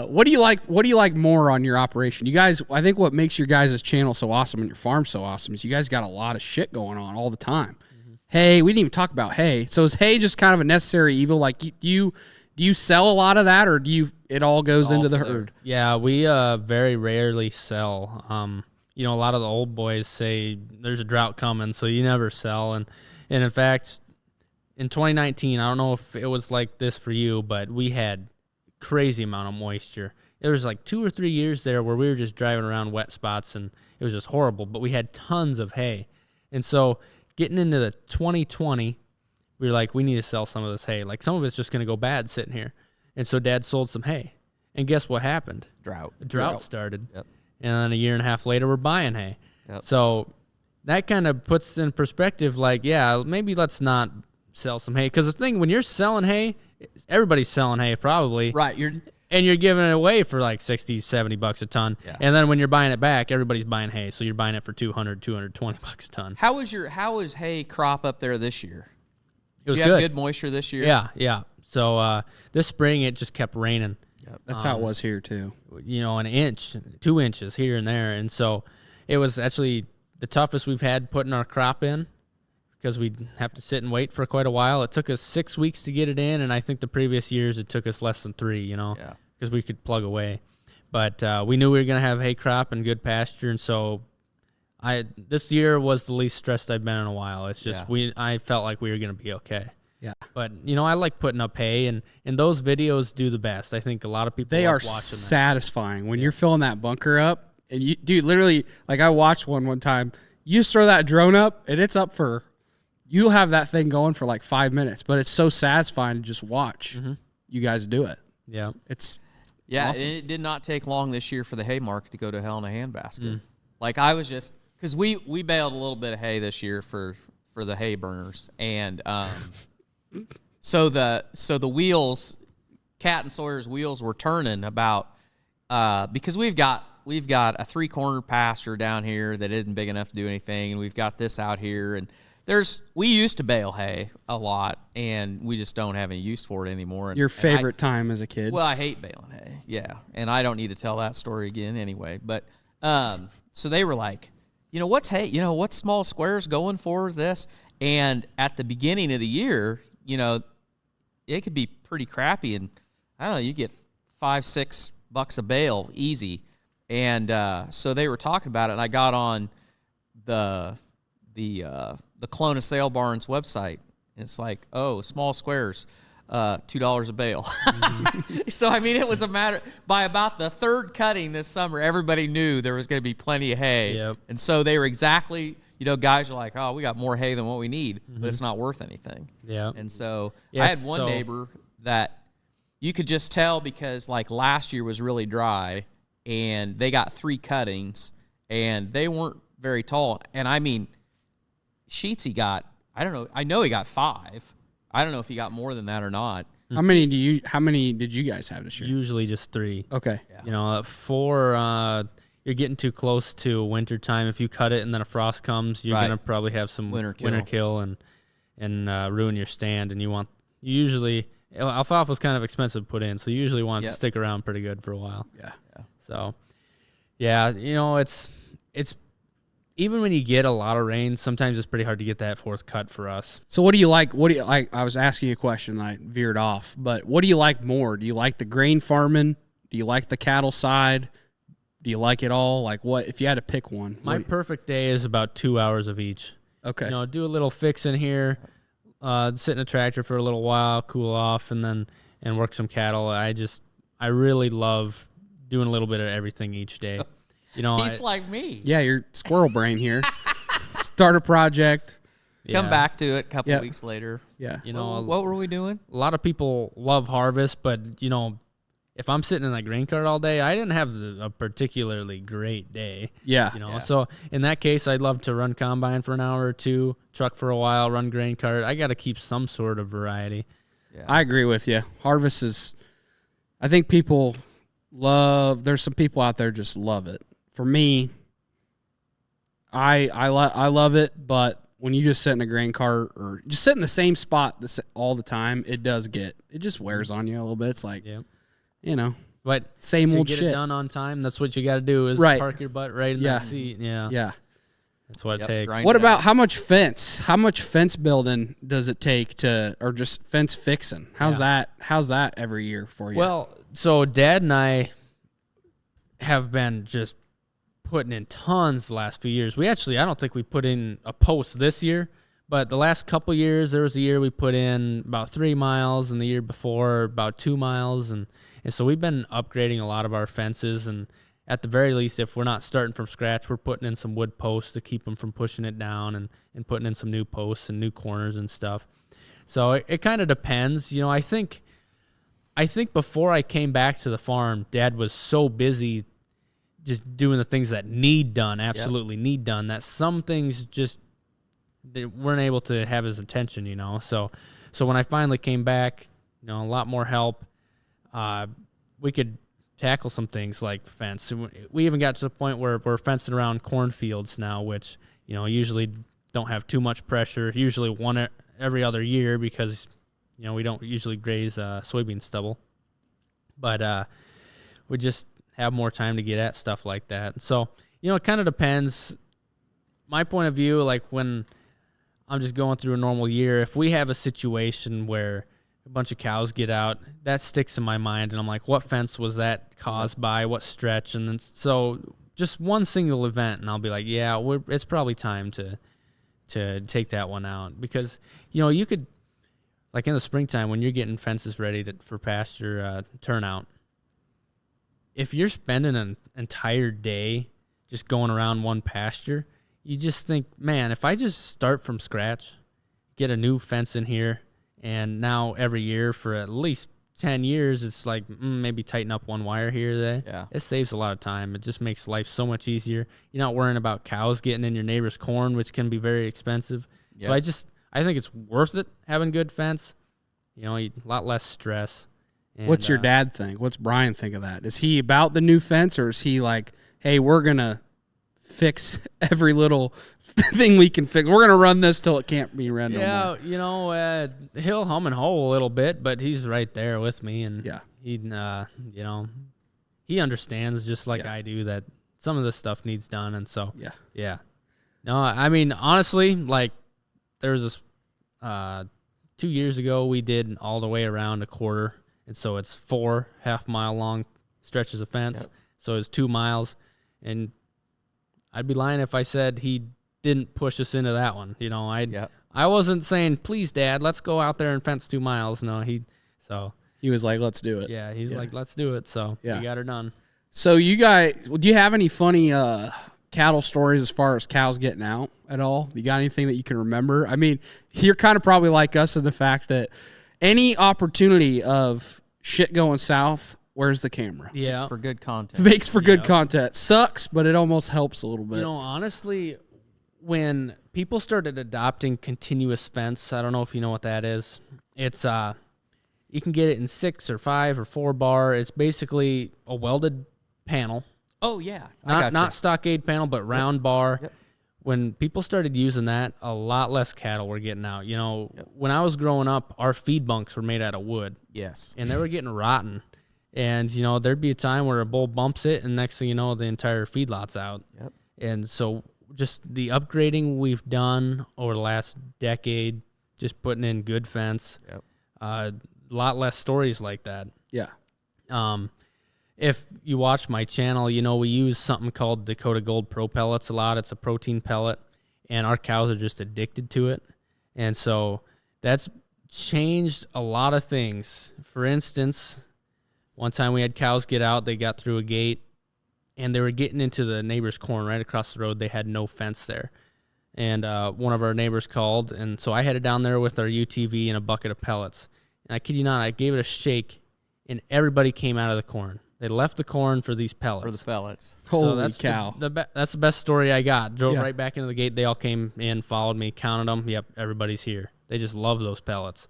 what do you like? What do you like more on your operation? You guys, I think what makes your guys' channel so awesome and your farm so awesome is you guys got a lot of shit going on all the time. Mm-hmm. Hay, we didn't even talk about hay. So is hay just kind of a necessary evil? Like, do you sell a lot of that, or it all goes into the herd? Yeah, we very rarely sell. A lot of the old boys say there's a drought coming, so you never sell. And in fact, in 2019, I don't know if it was like this for you, but we had crazy amount of moisture. There was like 2 or 3 years there where we were just driving around wet spots, and it was just horrible, but we had tons of hay. And so getting into the 2020, we were like, we need to sell some of this hay. Like, some of it's just going to go bad sitting here. And so Dad sold some hay. And guess what happened? Drought started. Yep. And then a year and a half later, we're buying hay. Yep. So that kind of puts in perspective, like, yeah, maybe let's not sell some hay. Because the thing, when you're selling hay, everybody's selling hay probably. Right. And you're giving it away for like $60-$70 a ton. Yeah. And then when you're buying it back, everybody's buying hay. So you're buying it for $220 a ton. How was hay crop up there this year? It was Did you have good moisture this year? Yeah. So this spring, it just kept raining. Yep. That's how it was here, too. An inch, 2 inches here and there. And so it was actually the toughest we've had putting our crop in, because we'd have to sit and wait for quite a while. It took us 6 weeks to get it in, and I think the previous years it took us less than 3, because we could plug away. But we knew we were going to have hay crop and good pasture, and so this year was the least stressed I've been in a while. It's just I felt like we were going to be okay. Yeah. But, I like putting up hay, and those videos do the best. I think a lot of people They love are watching satisfying when you're filling that bunker up. And, dude, literally, like I watched one time. You just throw that drone up, and it's up for – you'll have that thing going for like 5 minutes. But it's so satisfying to just watch you guys do it. Yeah. It's Yeah, awesome. and it did not take long this year for the hay market to go to hell in a handbasket. Like, I was just – because we baled a little bit of hay this year for the hay burners. And so the wheels, Cat and Sawyer's wheels were turning about because we've got a 3-corner pasture down here that isn't big enough to do anything, and we've got this out here, and we used to bale hay a lot, and we just don't have any use for it anymore. Your favorite time as a kid? Well, I hate baling hay, yeah, and I don't need to tell that story again anyway. But so they were like, what's hay? What's Small Squares going for this? And at the beginning of the year, it could be pretty crappy, and I don't know, you get $5-6 a bale easy. And so they were talking about it, and I got on the Kelowna Sale Barn's website, and it's like, Small Squares, $2 a bale. So, I mean, it was a matter, by about the third cutting this summer, everybody knew there was going to be plenty of hay. Yep. And so they were exactly, guys are like, we got more hay than what we need, but it's not worth anything. Yeah. And so I had one neighbor that you could just tell, because like last year was really dry, and they got 3 cuttings, and they weren't very tall. And I mean, Sheetsy got, I know he got 5. I don't know if he got more than that or not. How many did you guys have this year? Usually just 3. Okay. Yeah. 4, you're getting too close to winter time. If you cut it and then a frost comes, you're going to probably have some winter kill and ruin your stand. And alfalfa's kind of expensive to put in, so you usually want it to stick around pretty good for a while. Yeah. So, yeah, it's even when you get a lot of rain, sometimes it's pretty hard to get that 4th cut for us. So what do you like? I was asking you a question, I veered off, but what do you like more? Do you like the grain farming? Do you like the cattle side? Do you like it all? Like, what if you had to pick one? My perfect day is about 2 hours of each. Okay. Do a little fix in here, sit in a tractor for a little while, cool off, and work some cattle. I really love doing a little bit of everything each day. He's like me. Yeah, you're squirrel brain here. Start a project. Come back to it a couple weeks later. Yeah. What were we doing? A lot of people love harvest, but, if I'm sitting in that grain cart all day, I didn't have a particularly great day. Yeah. So in that case, I'd love to run combine for an hour or 2, truck for a while, run grain cart. I got to keep some sort of variety. Yeah. I agree with you. Harvest is, I think people there's some people out there just love it. For me, I love it, but when you just sit in a grain cart or just sit in the same spot all the time, it just wears on you a little bit. It's like, yeah. But Same to old get shit. it done on time, that's what you got to do is Right. park your butt right in Yeah. that seat. Yeah. Yeah. That's what Yep, it takes. grind What it about out. how much fence? How much fence building does it take to, or just fence fixing? How's that? How's that every year for you? Well, so Dad and I have been just putting in tons the last few years. I don't think we put in a post this year, but the last couple years, there was a year we put in about 3 miles, and the year before about 2 miles, and so we've been upgrading a lot of our fences, and at the very least, if we're not starting from scratch, we're putting in some wood posts to keep them from pushing it down, and putting in some new posts and new corners and stuff. So it kind of depends. I think before I came back to the farm, Dad was so busy just doing the things that need done, absolutely need done, that some things just they weren't able to have his attention, So when I finally came back, a lot more help. We could tackle some things like fence. We even got to the point where we're fencing around cornfields now, which, usually don't have too much pressure, usually one every other year because, we don't usually graze soybean stubble. But we just have more time to get at stuff like that. So, it kind of depends. My point of view, like when I'm just going through a normal year, if we have a situation where a bunch of cows get out, that sticks in my mind, and I'm like, what fence was that caused by? What stretch? And then so just one single event, and I'll be like, yeah, it's probably time to take that one out, because you could, like in the springtime when you're getting fences ready for pasture turnout, if you're spending an entire day just going around one pasture, you just think, man, if I just start from scratch, get a new fence in here, and now every year for at least 10 years, it's like maybe tighten up one wire here or there. Yeah. It saves a lot of time. It just makes life so much easier. You're not worrying about cows getting in your neighbor's corn, which can be very expensive. Yep. So I think it's worth it having good fence. A lot less stress. And, what's your dad think? What's Brian think of that? Is he about the new fence, or is he like, hey, we're going to fix every little thing we can fix? We're going to run this till it can't be run no more. He'll hum and hoe a little bit, but he's right there with me, and he understands just like I do that some of this stuff needs done, and so No, I mean honestly, like there was this 2 years ago we did all the way around a quarter, and so it's 4 half-mile long stretches of fence. Yep. So it's 2 miles, and I'd be lying if I said he didn't push us into that one. I wasn't saying, please, Dad, let's go out there and fence 2 miles. No, he was like, let's do it. Yeah, he's like, let's do it. So we got her done. So you guys, do you have any funny cattle stories as far as cows getting out at all? You got anything that you can remember? I mean, you're kind of probably like us in the fact that any opportunity of shit going south, where's the camera? Yeah. Makes for good content. Makes for good content. Sucks, but it almost helps a little bit. Honestly, when people started adopting continuous fence, I don't know if you know what that is. It's you can get it in 6 or 5 or 4 bar. It's basically a welded panel. Oh yeah, Not stockade panel, but round bar. Yep. When people started using that, a lot less cattle were getting out. When I was growing up, our feed bunks were made out of wood. Yes. And they were getting rotten. And, there'd be a time where a bull bumps it, and next thing you know, the entire feedlot's out. Yep. And so just the upgrading we've done over the last decade, just putting in good fence, a lot less stories like that. Yeah. If you watch my channel, we use something called Dakota Gold Pro Pellets a lot. It's a protein pellet, and our cows are just addicted to it. And so that's changed a lot of things. For instance, one time we had cows get out, they got through a gate, and they were getting into the neighbor's corn right across the road. They had no fence there. And one of our neighbors called, and so I headed down there with our UTV and a bucket of pellets. And I kid you not, I gave it a shake, and everybody came out of the corn. They left the corn for these pellets. For the pellets. Holy cow. That's the best story I got. Drove right back into the gate. They all came in, followed me, counted them. Yep, everybody's here. They just love those pellets.